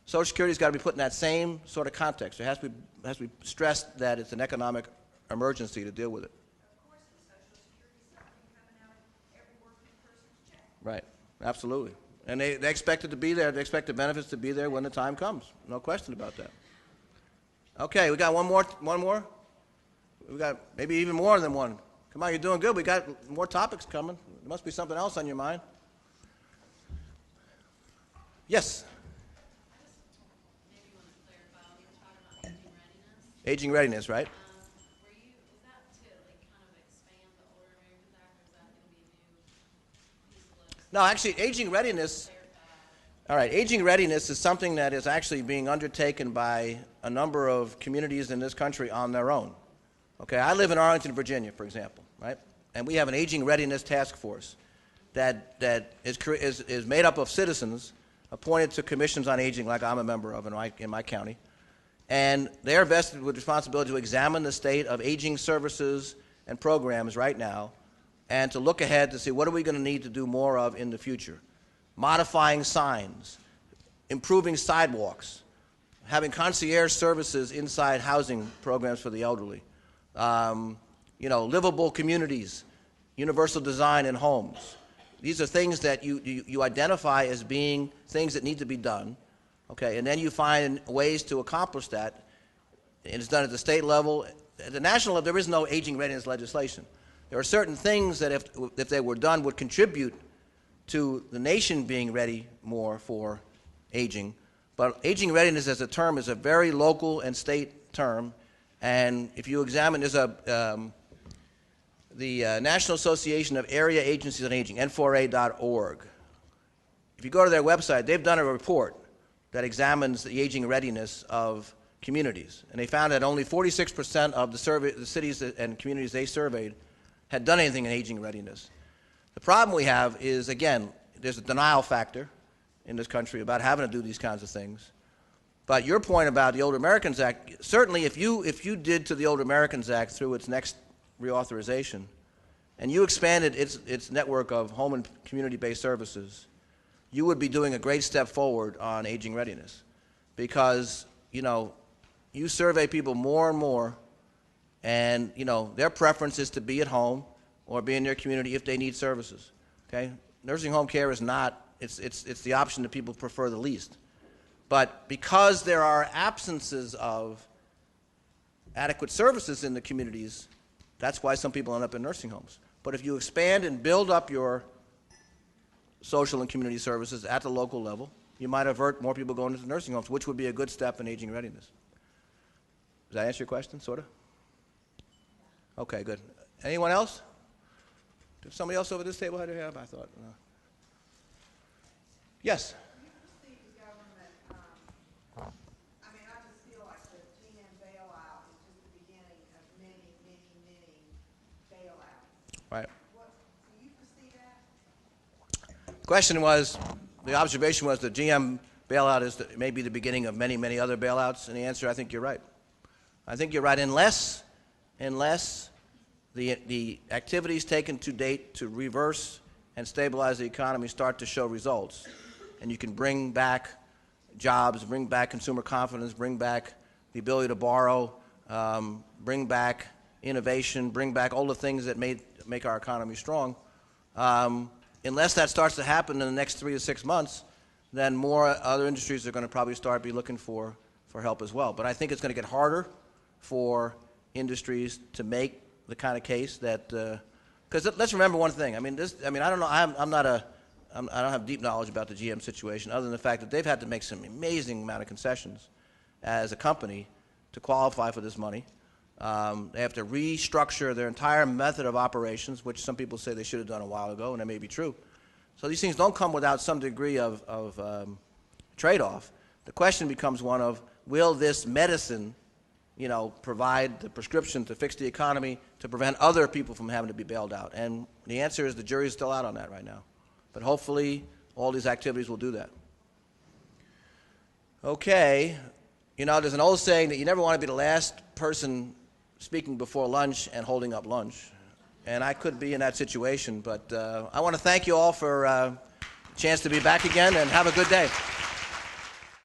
Social Security's got to be put in that same sort of context. It has to be stressed that it's an economic emergency to deal with it. Of course, the Social Security is something coming out of every working person's check. Right. Absolutely. And they expect it to be there. They expect the benefits to be there when the time comes. No question about that. Okay, we got one more? We got maybe even more than one. Come on, you're doing good. We got more topics coming. There must be something else on your mind. Yes? Maybe you want to clarify, when you were talking about aging readiness, Aging readiness, right? is that to like kind of expand the Older Americans Act, or is that going to be a new piece of legislation? No, actually, aging readiness, all right, aging readiness is something that is actually being undertaken by a number of communities in this country on their own. Okay, I live in Arlington, Virginia, for example, right? And we have an aging readiness task force that is made up of citizens appointed to commissions on aging, like I'm a member of in my county. And they are vested with responsibility to examine the state of aging services and programs right now, and to look ahead to see what are we going to need to do more of in the future. Modifying signs, improving sidewalks, having concierge services inside housing programs for the elderly, livable communities, universal design in homes. These are things that you identify as being things that need to be done, okay, and then you find ways to accomplish that. And it's done at the state level. At the national level, there is no aging readiness legislation. There are certain things that if they were done would contribute to the nation being ready more for aging. But aging readiness as a term is a very local and state term. And if you examine, there's the National Association of Area Agencies on Aging, N4A.org. If you go to their website, they've done a report that examines the aging readiness of communities. And they found that only 46% of the cities and communities they surveyed had done anything in aging readiness. The problem we have is, again, there's a denial factor in this country about having to do these kinds of things. But your point about the Older Americans Act, certainly if you did to the Older Americans Act through its next reauthorization, and you expanded its network of home and community-based services, you would be doing a great step forward on aging readiness. Because, you survey people more and more, and, their preference is to be at home or be in their community if they need services, okay? Nursing home care is not, it's the option that people prefer the least. But because there are absences of adequate services in the communities, that's why some people end up in nursing homes. But if you expand and build up your social and community services at the local level, you might avert more people going into nursing homes, which would be a good step in aging readiness. Does that answer your question, sort of? Okay, good. Anyone else? Did somebody else over this table had their hand up? I thought. Yes? You perceive the government, I just feel like the GM bailout is just the beginning of many, many, many bailouts. Right. Do you perceive that? The question was, the observation was the GM bailout is maybe the beginning of many, many other bailouts, and the answer, I think you're right. I think you're right, unless the activities taken to date to reverse and stabilize the economy start to show results, and you can bring back jobs, bring back consumer confidence, bring back the ability to borrow, bring back innovation, bring back all the things that make our economy strong. Unless that starts to happen in the next 3 to 6 months, then more other industries are going to probably start be looking for help as well. But I think it's going to get harder for industries to make the kind of case that, because let's remember one thing. I don't know. I don't have deep knowledge about the GM situation, other than the fact that they've had to make some amazing amount of concessions as a company to qualify for this money. They have to restructure their entire method of operations, which some people say they should have done a while ago, and that may be true. So these things don't come without some degree of trade-off. The question becomes one of, will this medicine, provide the prescription to fix the economy to prevent other people from having to be bailed out? And the answer is the jury's still out on that right now. But hopefully all these activities will do that. Okay. There's an old saying that you never want to be the last person speaking before lunch and holding up lunch. And I could be in that situation, but I want to thank you all for a chance to be back again, and have a good day.